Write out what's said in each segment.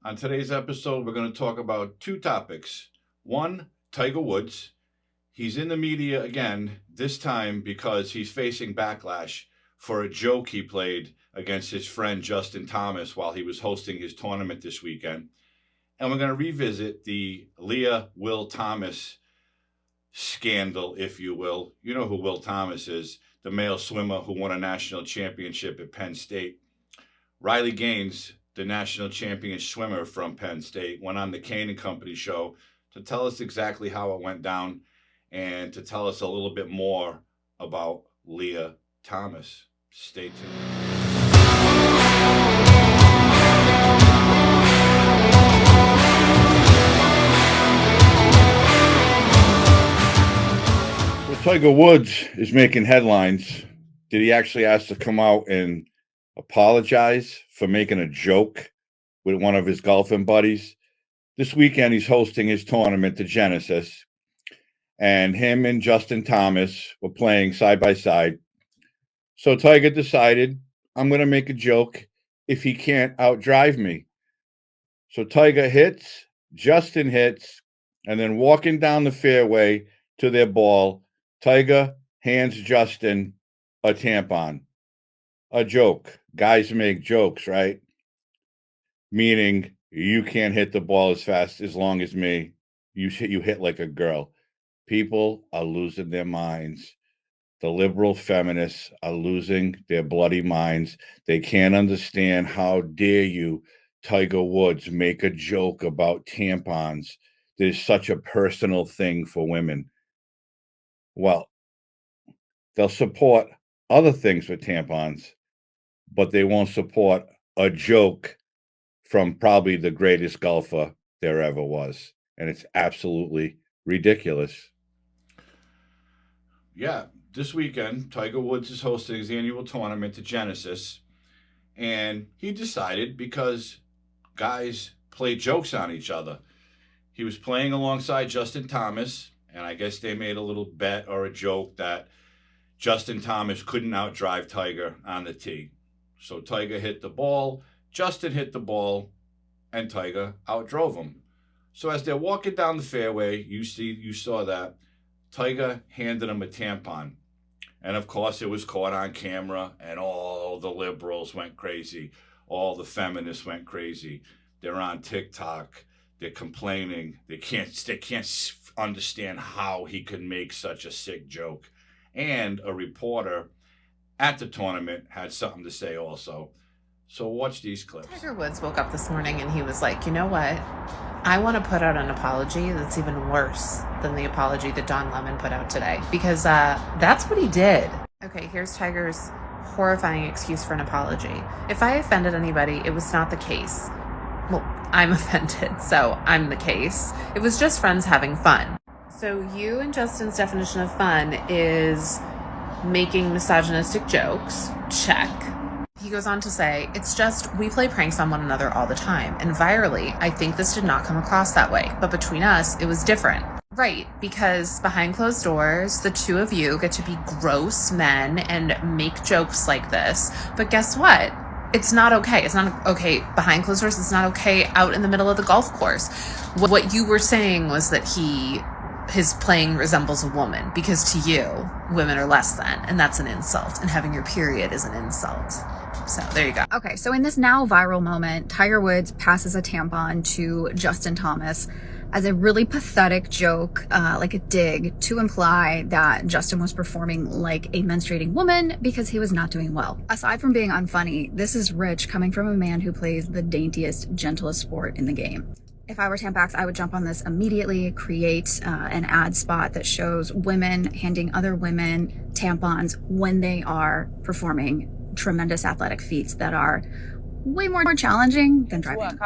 On today's episode, we're going to talk about two topics. One, Tiger Woods. He's in the media again, this time because he's facing backlash for a joke he played against his friend Justin Thomas while he was hosting his tournament this weekend. And we're going to revisit the Lia Will Thomas scandal, if you will. You know who Will Thomas is, the male swimmer who won a national championship at Penn State. Riley Gaines, the national champion swimmer from Penn State, went on the Kane and Company show to tell us exactly how it went down and to tell us a little bit more about Lia Thomas. Stay tuned. Tiger Woods is making headlines. Did he actually ask to come out and apologize for making a joke with one of his golfing buddies? This weekend, he's hosting his tournament, the Genesis, and him and Justin Thomas were playing side by side. So Tiger decided, I'm going to make a joke if he can't outdrive me. So Tiger hits, Justin hits, and then walking down the fairway to their ball, Tiger hands Justin a tampon. A joke. Guys make jokes, right? Meaning you can't hit the ball as fast as long as me. You hit like a girl. People are losing their minds. The liberal feminists are losing their bloody minds. They can't understand how dare you, Tiger Woods, make a joke about tampons. There's such a personal thing for women. Well, they'll support other things with tampons, but they won't support a joke from probably the greatest golfer there ever was. And it's absolutely ridiculous. Yeah, this weekend, Tiger Woods is hosting his annual tournament, the Genesis. And he decided, because guys play jokes on each other, he was playing alongside Justin Thomas, and I guess they made a little bet or a joke that Justin Thomas couldn't outdrive Tiger on the tee. So Tiger hit the ball, Justin hit the ball, and Tiger outdrove him. So as they're walking down the fairway, you saw that Tiger handed him a tampon. And of course, it was caught on camera, and all the liberals went crazy. All the feminists went crazy. They're on TikTok. They're complaining. They can't understand how he could make such a sick joke. And a reporter at the tournament had something to say also. So watch these clips. Tiger Woods woke up this morning and he was like, you know what? I want to put out an apology that's even worse than the apology that Don Lemon put out today, because that's what he did. Okay, here's Tiger's horrifying excuse for an apology. If I offended anybody, it was not the case. Well, I'm offended, so I'm the case. It was just friends having fun. So you and Justin's definition of fun is making misogynistic jokes. Check. He goes on to say, it's just, we play pranks on one another all the time. And virally, I think this did not come across that way. But between us, it was different. Right, because behind closed doors, the two of you get to be gross men and make jokes like this. But guess what? It's not okay. It's not okay behind closed doors. It's not okay out in the middle of the golf course. What you were saying was that his playing resembles a woman, because to you, women are less than, and that's an insult. And having your period is an insult. So there you go. Okay, so in this now viral moment, Tiger Woods passes a tampon to Justin Thomas as a really pathetic joke, like a dig to imply that Justin was performing like a menstruating woman because he was not doing well. Aside from being unfunny, this is rich coming from a man who plays the daintiest, gentlest sport in the game. If I were Tampax, I would jump on this immediately, create an ad spot that shows women handing other women tampons when they are performing tremendous athletic feats that are way more challenging than driving. Work.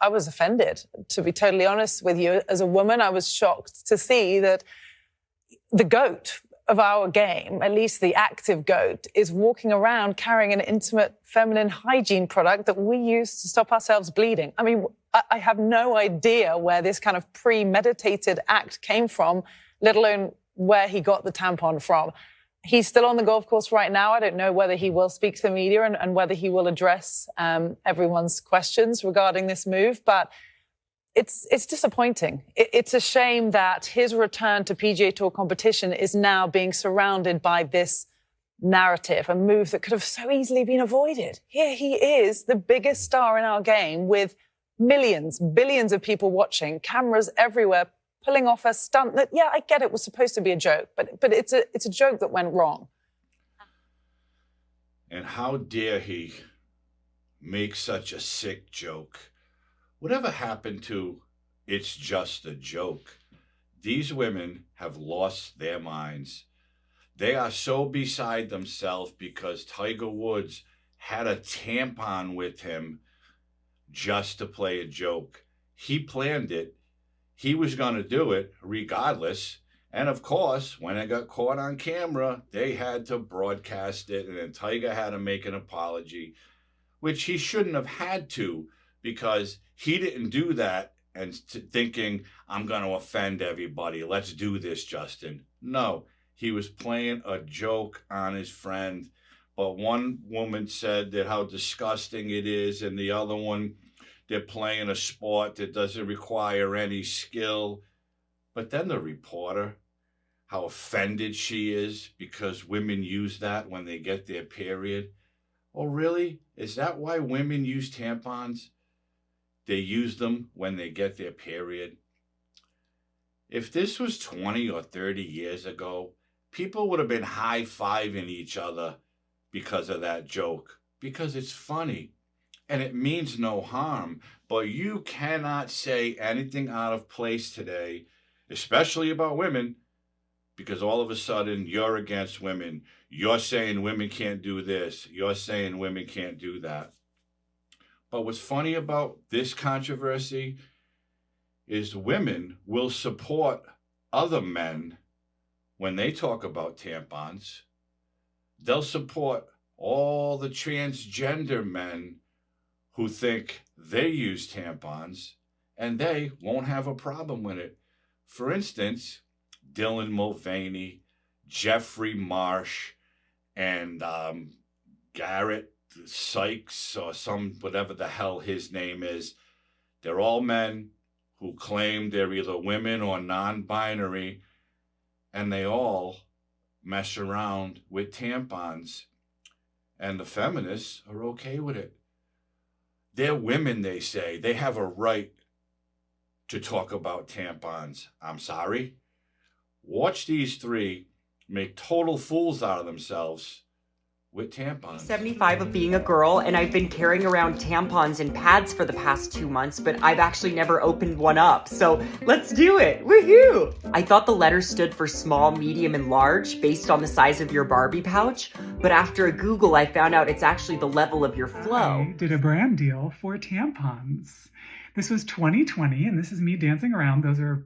I was offended, to be totally honest with you. As a woman, I was shocked to see that the GOAT of our game, at least the active GOAT, is walking around carrying an intimate feminine hygiene product that we use to stop ourselves bleeding. I mean, I have no idea where this kind of premeditated act came from, let alone where he got the tampon from. He's still on the golf course right now. I don't know whether he will speak to the media and whether he will address everyone's questions regarding this move, but it's disappointing. It's a shame that his return to PGA Tour competition is now being surrounded by this narrative, a move that could have so easily been avoided. Here he is, the biggest star in our game, with millions, billions of people watching, cameras everywhere, pulling off a stunt that, yeah, I get it was supposed to be a joke, but it's a joke that went wrong. And how dare he make such a sick joke? Whatever happened to it's just a joke? These women have lost their minds. They are so beside themselves because Tiger Woods had a tampon with him just to play a joke. He planned it. He was going to do it regardless. And of course, when it got caught on camera, they had to broadcast it. And then Tiger had to make an apology, which he shouldn't have had to, because he didn't do that and thinking, I'm going to offend everybody. Let's do this, Justin. No, he was playing a joke on his friend. But one woman said that how disgusting it is, and the other one, they're playing a sport that doesn't require any skill. But then the reporter, how offended she is because women use that when they get their period. Oh, really? Is that why women use tampons? They use them when they get their period. If this was 20 or 30 years ago, people would have been high-fiving each other because of that joke, because it's funny and it means no harm. But you cannot say anything out of place today, especially about women, because all of a sudden you're against women. You're saying women can't do this. You're saying women can't do that. But what's funny about this controversy is women will support other men when they talk about tampons. They'll support all the transgender men who think they use tampons, and they won't have a problem with it. For instance, Dylan Mulvaney, Jeffrey Marsh, and Garrett Sykes, or whatever the hell his name is. They're all men who claim they're either women or non-binary, and they all mess around with tampons. And the feminists are okay with it. They're women, they say. They have a right to talk about tampons. I'm sorry. Watch these three make total fools out of themselves with tampons. 75 of being a girl, and I've been carrying around tampons and pads for the past 2 months, but I've actually never opened one up. So let's do it. Woohoo! I thought the letters stood for small, medium, and large based on the size of your Barbie pouch, but after a Google, I found out it's actually the level of your flow. I did a brand deal for tampons. This was 2020, and this is me dancing around.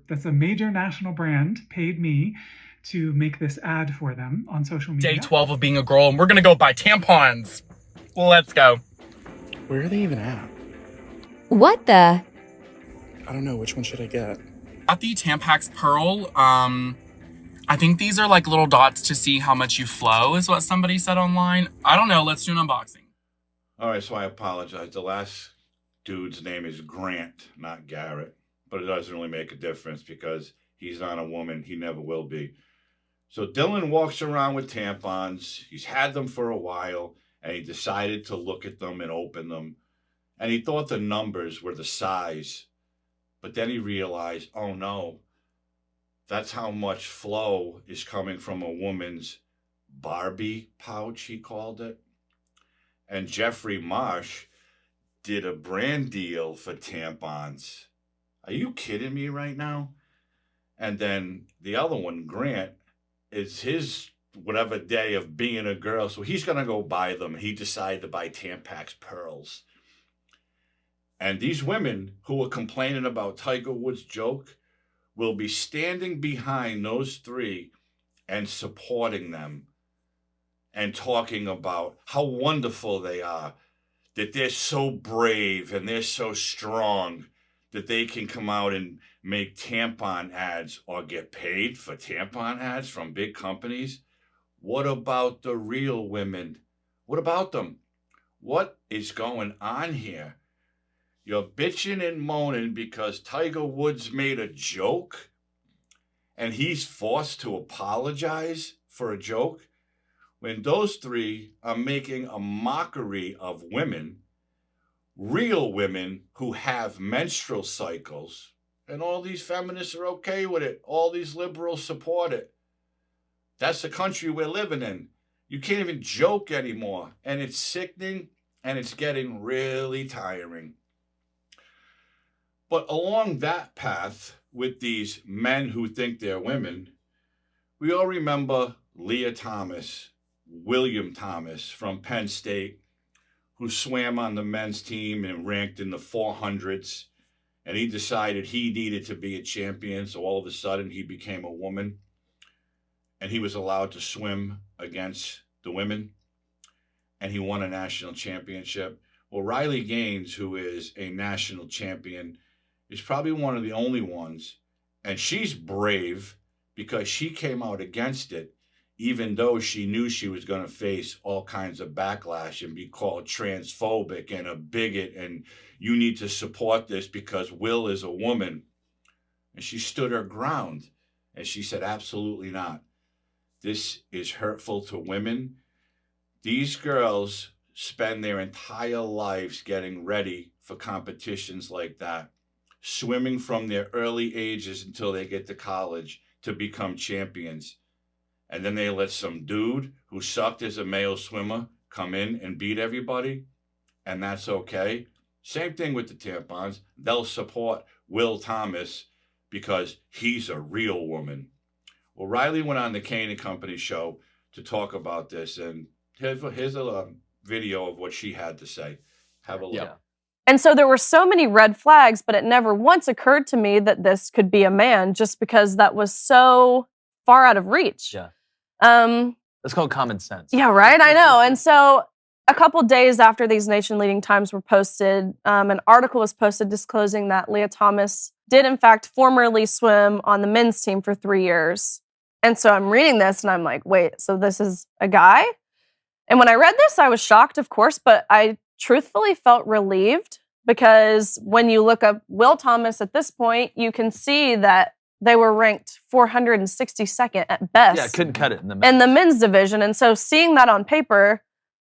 That's a major national brand, paid me to make this ad for them on social media. Day 12 of being a girl, and we're gonna go buy tampons. Let's go. Where are they even at? What the? I don't know. Which one should I get? At the Tampax Pearl, I think these are like little dots to see how much you flow, is what somebody said online. I don't know. Let's do an unboxing. All right, so I apologize. The last dude's name is Grant, not Garrett. But it doesn't really make a difference because he's not a woman. He never will be. So Dylan walks around with tampons. He's had them for a while, and he decided to look at them and open them. And he thought the numbers were the size. But then he realized, oh no, that's how much flow is coming from a woman's Barbie pouch, he called it. And Jeffrey Marsh did a brand deal for tampons. Are you kidding me right now? And then the other one, Grant, is his whatever day of being a girl, so he's going to go buy them. He decided to buy Tampax Pearls. And these women who are complaining about Tiger Woods' joke will be standing behind those three and supporting them and talking about how wonderful they are, that they're so brave and they're so strong that they can come out and make tampon ads or get paid for tampon ads from big companies. What about the real women? What about them? What is going on here? You're bitching and moaning because Tiger Woods made a joke and he's forced to apologize for a joke, when those three are making a mockery of women, real women who have menstrual cycles, and all these feminists are okay with it. All these liberals support it. That's the country we're living in. You can't even joke anymore, and it's sickening, and it's getting really tiring. But along that path, with these men who think they're women, we all remember Leah Thomas, William Thomas from Penn State, who swam on the men's team and ranked in the 400s. And he decided he needed to be a champion. So all of a sudden he became a woman and he was allowed to swim against the women. And he won a national championship. Well, Riley Gaines, who is a national champion, is probably one of the only ones. And she's brave because she came out against it, even though she knew she was going to face all kinds of backlash and be called transphobic and a bigot, and you need to support this because Will is a woman. And she stood her ground, and she said, absolutely not. This is hurtful to women. These girls spend their entire lives getting ready for competitions like that, swimming from their early ages until they get to college to become champions. And then they let some dude who sucked as a male swimmer come in and beat everybody, and that's okay. Same thing with the tampons. They'll support Will Thomas because he's a real woman. Well, Riley went on the Kane and Company show to talk about this, and here's a video of what she had to say. Have a look. Yeah. And so there were so many red flags, but it never once occurred to me that this could be a man, just because that was so far out of reach. Yeah. It's called common sense. Yeah, right? I know. And so a couple days after these nation-leading times were posted, an article was posted disclosing that Leah Thomas did, in fact, formerly swim on the men's team for 3 years. And so I'm reading this, and I'm like, wait, so this is a guy? And when I read this, I was shocked, of course, but I truthfully felt relieved, because when you look up Will Thomas at this point, you can see that they were ranked 462nd at best. Yeah, couldn't cut it in the men's division. And so seeing that on paper,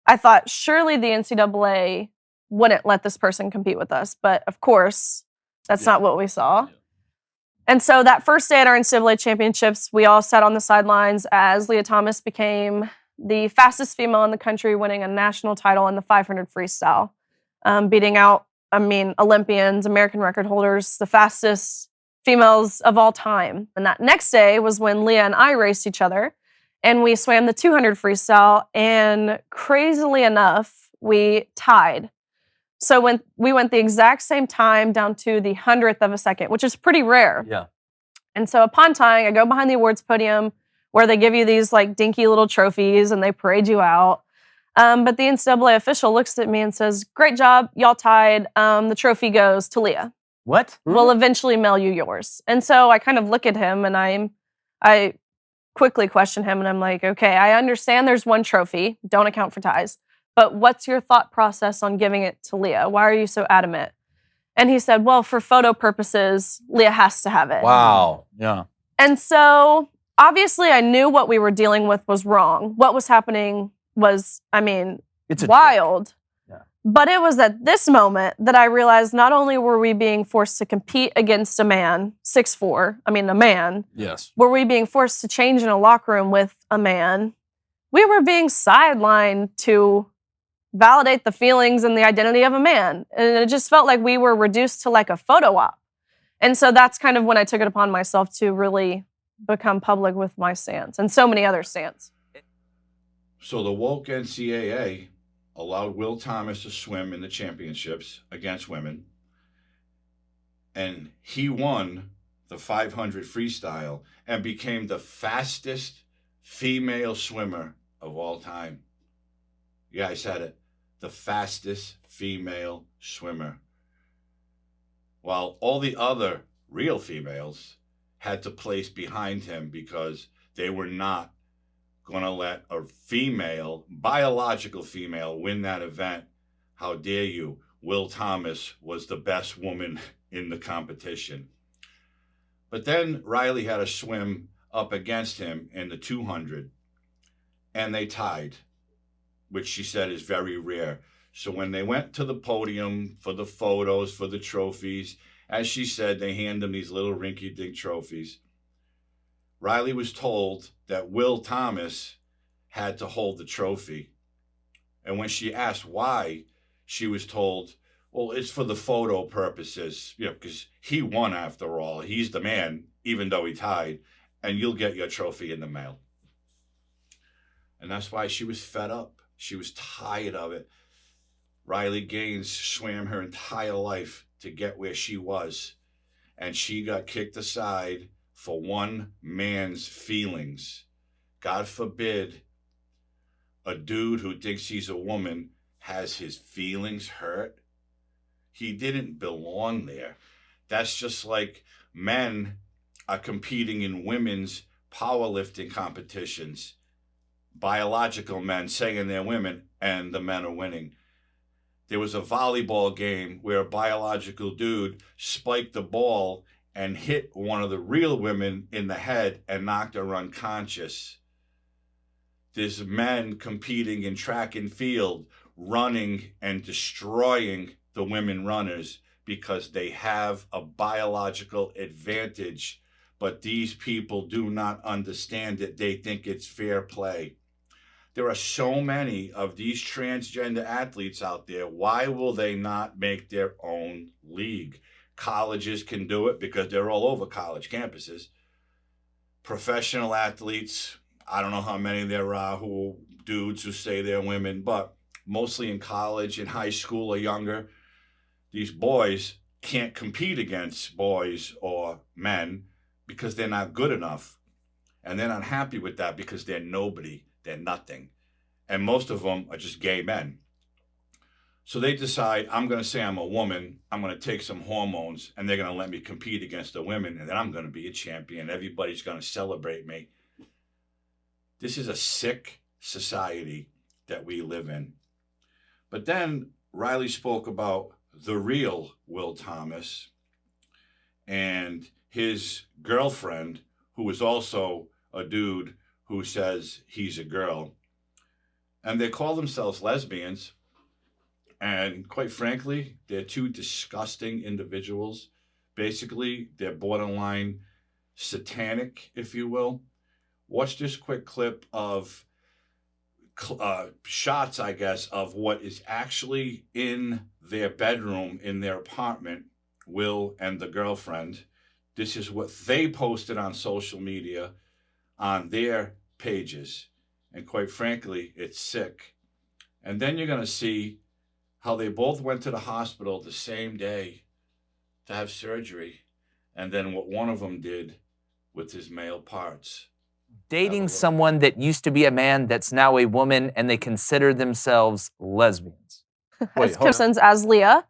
I thought surely the NCAA wouldn't let this person compete with us. But of course, that's not what we saw. Yeah. And so that first day at our NCAA championships, we all sat on the sidelines as Leah Thomas became the fastest female in the country, winning a national title in the 500 freestyle, beating out, Olympians, American record holders, the fastest females of all time. And that next day was when Leah and I raced each other, and we swam the 200 freestyle, and crazily enough, we tied. So when we went the exact same time down to the 100th of a second, which is pretty rare. Yeah. And so upon tying, I go behind the awards podium where they give you these like dinky little trophies and they parade you out. But the NCAA official looks at me and says, "Great job, y'all tied. The trophy goes to Leah. What? We'll eventually mail you yours." And so I kind of look at him and I quickly question him, and I'm like, okay, I understand there's one trophy, don't account for ties, but what's your thought process on giving it to Leah? Why are you so adamant? And he said, well, for photo purposes, Leah has to have it. Wow. Yeah. And so obviously I knew what we were dealing with was wrong. What was happening was, it's wild. Yeah. But it was at this moment that I realized not only were we being forced to compete against a man, 6'4", a man. Yes. Were we being forced to change in a locker room with a man? We were being sidelined to validate the feelings and the identity of a man. And it just felt like we were reduced to like a photo op. And so that's kind of when I took it upon myself to really become public with my stance and so many other stance. So the woke NCAA allowed Will Thomas to swim in the championships against women, and he won the 500 freestyle and became the fastest female swimmer of all time. Yeah, I said it. The fastest female swimmer. While all the other real females had to place behind him because they were not going to let a female, biological female, win that event. How dare you? Will Thomas was the best woman in the competition. But then Riley had to swim up against him in the 200, and they tied, which she said is very rare. So when they went to the podium for the photos, for the trophies, as she said, they hand them these little rinky-dink trophies. Riley was told that Will Thomas had to hold the trophy. And when she asked why, she was told, well, it's for the photo purposes, because he won after all. He's the man, even though he tied, and you'll get your trophy in the mail. And that's why she was fed up. She was tired of it. Riley Gaines swam her entire life to get where she was, and she got kicked aside for one man's feelings. God forbid a dude who thinks he's a woman has his feelings hurt. He didn't belong there. That's just like men are competing in women's powerlifting competitions. Biological men saying they're women, and the men are winning. There was a volleyball game where a biological dude spiked the ball and hit one of the real women in the head and knocked her unconscious. There's men competing in track and field, running and destroying the women runners because they have a biological advantage, but these people do not understand it. They think it's fair play. There are so many of these transgender athletes out there. Why will they not make their own league? Colleges can do it because they're all over college campuses. Professional athletes, I don't know how many there are who dudes who say they're women, but mostly in college and high school or younger, these boys can't compete against boys or men because they're not good enough. And they're not happy with that because they're nobody, they're nothing. And most of them are just gay men. So they decide, I'm going to say I'm a woman, I'm going to take some hormones, and they're going to let me compete against the women, and then I'm going to be a champion. Everybody's going to celebrate me. This is a sick society that we live in. But then Riley spoke about the real Will Thomas and his girlfriend, who is also a dude who says he's a girl. And they call themselves lesbians. And quite frankly, they're two disgusting individuals. Basically, they're borderline satanic, if you will. Watch this quick clip of shots, I guess, of what is actually in their bedroom, in their apartment, Will and the girlfriend. This is what they posted on social media on their pages. And quite frankly, it's sick. And then you're going to see how they both went to the hospital the same day to have surgery, and then what one of them did with his male parts. Dating someone that used to be a man that's now a woman, and they consider themselves lesbians. As Simpsons as Leah.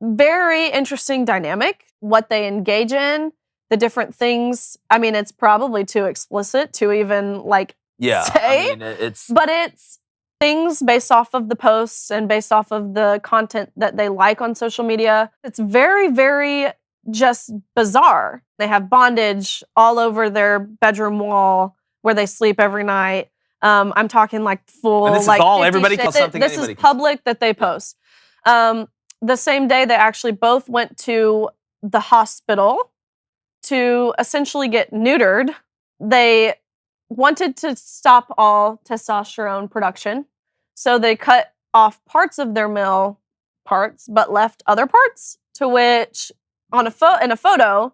Very interesting dynamic, what they engage in, the different things. I mean, it's probably too explicit to even say. I mean, it's things based off of the posts and based off of the content that they like on social media. It's very, very just bizarre. They have bondage all over their bedroom wall where they sleep every night. I'm talking like full, and this like is all 50 everybody shades. calls something. This is public that they post. The same day, they actually both went to the hospital to essentially get neutered. They wanted to stop all testosterone production, so they cut off parts of their male parts, but left other parts. To which, in a photo,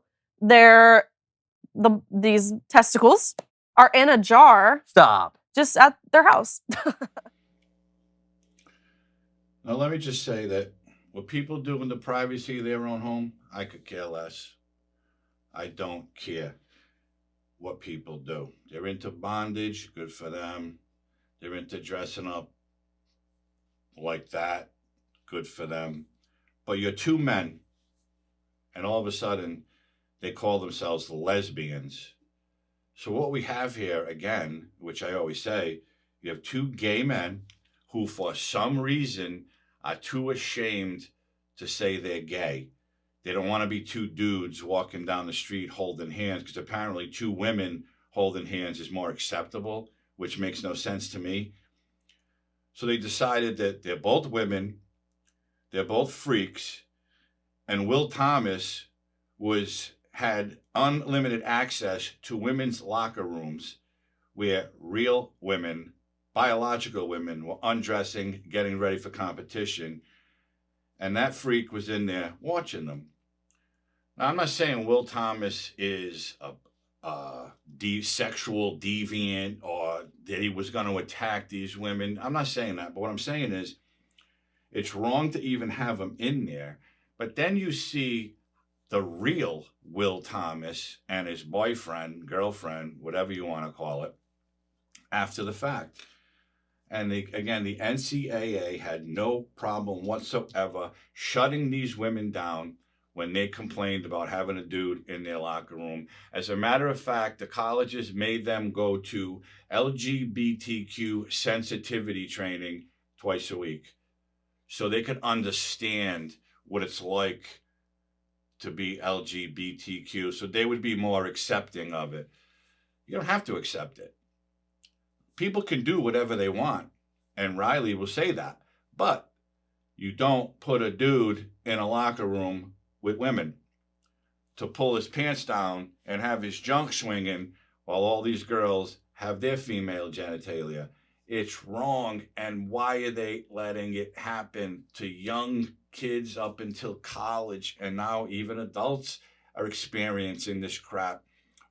these testicles are in a jar. Stop. Just at their house. Now, let me just say that what people do in the privacy of their own home, I could care less. I don't care what people do. They're into bondage, good for them. They're into dressing up like that, good for them. But you're two men, and all of a sudden, they call themselves lesbians. So what we have here, again, which I always say, you have two gay men who for some reason are too ashamed to say they're gay. They don't want to be two dudes walking down the street holding hands, because apparently two women holding hands is more acceptable, which makes no sense to me. So they decided that they're both women, they're both freaks, and Will Thomas had unlimited access to women's locker rooms where real women, biological women, were undressing, getting ready for competition, and that freak was in there watching them. Now, I'm not saying Will Thomas is a sexual deviant or that he was going to attack these women. I'm not saying that, but what I'm saying is it's wrong to even have him in there. But then you see the real Will Thomas and his boyfriend, girlfriend, whatever you want to call it, after the fact. And again, the NCAA had no problem whatsoever shutting these women down when they complained about having a dude in their locker room. As a matter of fact, the colleges made them go to LGBTQ sensitivity training twice a week so they could understand what it's like to be LGBTQ, so they would be more accepting of it. You don't have to accept it. People can do whatever they want, and Riley will say that, but you don't put a dude in a locker room with women to pull his pants down and have his junk swinging while all these girls have their female genitalia. It's wrong. And why are they letting it happen to young kids up until college? And now even adults are experiencing this crap.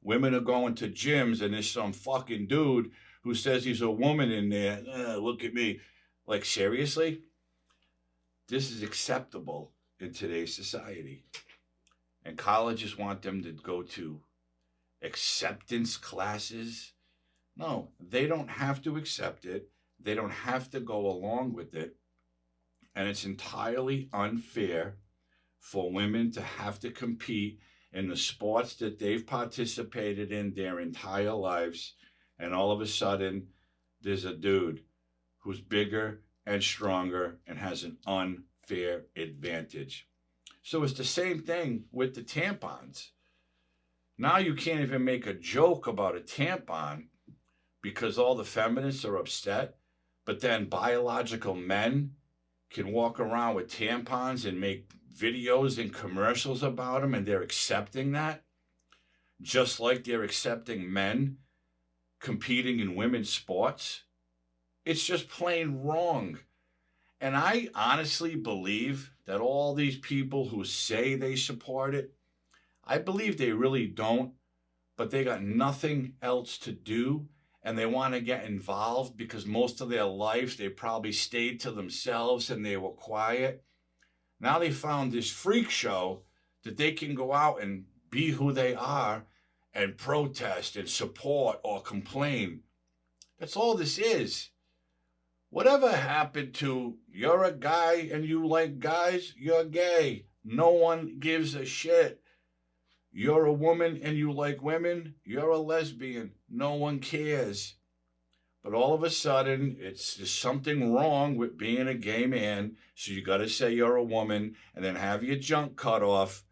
Women are going to gyms and there's some fucking dude who says he's a woman in there. Look at me. Like, seriously? This is acceptable in today's society. And colleges want them to go to acceptance classes. No, they don't have to accept it. They don't have to go along with it. And it's entirely unfair for women to have to compete in the sports that they've participated in their entire lives. And all of a sudden, there's a dude who's bigger and stronger and has an unfair advantage. So it's the same thing with the tampons. Now you can't even make a joke about a tampon because all the feminists are upset, but then biological men can walk around with tampons and make videos and commercials about them, and they're accepting that, just like they're accepting men competing in women's sports. It's just plain wrong. And I honestly believe that all these people who say they support it, I believe they really don't, but they got nothing else to do and they want to get involved because most of their lives they probably stayed to themselves and they were quiet. Now they found this freak show that they can go out and be who they are and protest and support or complain. That's all this is. Whatever happened to you're a guy and you like guys, you're gay. No one gives a shit. You're a woman and you like women, you're a lesbian. No one cares. But all of a sudden, there's something wrong with being a gay man, so you got to say you're a woman and then have your junk cut off.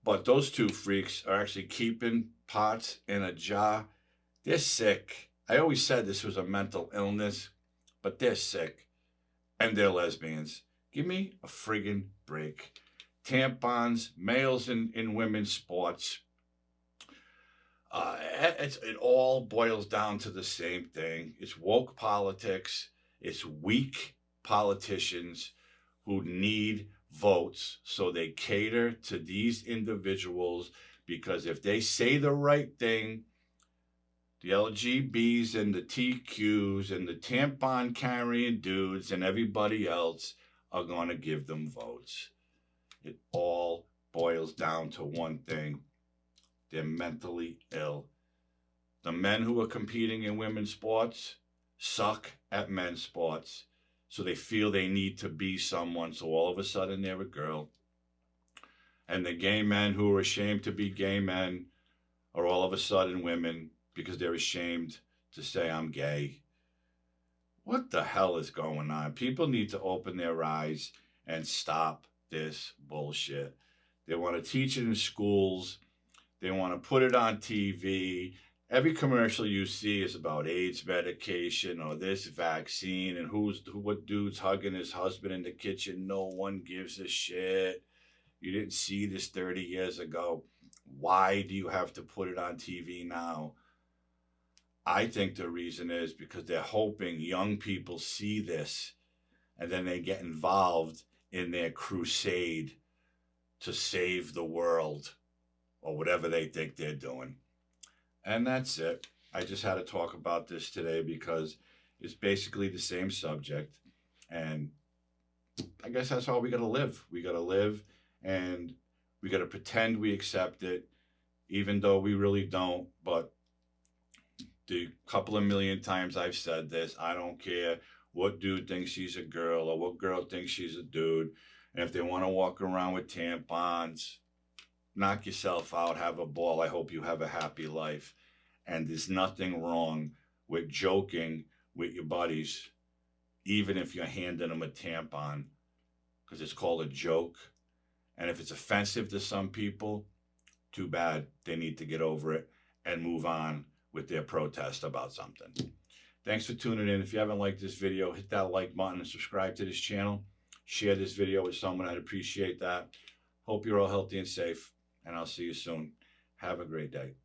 But those two freaks are actually keeping pots in a jar. They're sick. I always said this was a mental illness, but they're sick. And they're lesbians. Give me a friggin' break. Tampons, males in women's sports. It all boils down to the same thing. It's woke politics. It's weak politicians who need votes, so they cater to these individuals because if they say the right thing, the LGBs and the TQs and the tampon carrying dudes and everybody else are going to give them votes. It all boils down to one thing. They're mentally ill. The men who are competing in women's sports suck at men's sports. So they feel they need to be someone. So all of a sudden they're a girl. And the gay men who are ashamed to be gay men are all of a sudden women because they're ashamed to say I'm gay. What the hell is going on? People need to open their eyes and stop this bullshit. They want to teach it in schools. They want to put it on TV. Every commercial you see is about AIDS medication or this vaccine and what dude's hugging his husband in the kitchen. No one gives a shit. You didn't see this 30 years ago. Why do you have to put it on TV now? I think the reason is because they're hoping young people see this and then they get involved in their crusade to save the world or whatever they think they're doing. And that's it. I just had to talk about this today because it's basically the same subject. And I guess that's how we got to live. We got to live and we got to pretend we accept it, even though we really don't. But the couple of million times I've said this, I don't care what dude thinks she's a girl or what girl thinks she's a dude. And if they want to walk around with tampons, knock yourself out, have a ball. I hope you have a happy life. And there's nothing wrong with joking with your buddies, even if you're handing them a tampon, because it's called a joke. And if it's offensive to some people, too bad. They need to get over it and move on with their protest about something. Thanks for tuning in. If you haven't liked this video, hit that like button and subscribe to this channel. Share this video with someone. I'd appreciate that. Hope you're all healthy and safe, and I'll see you soon. Have a great day.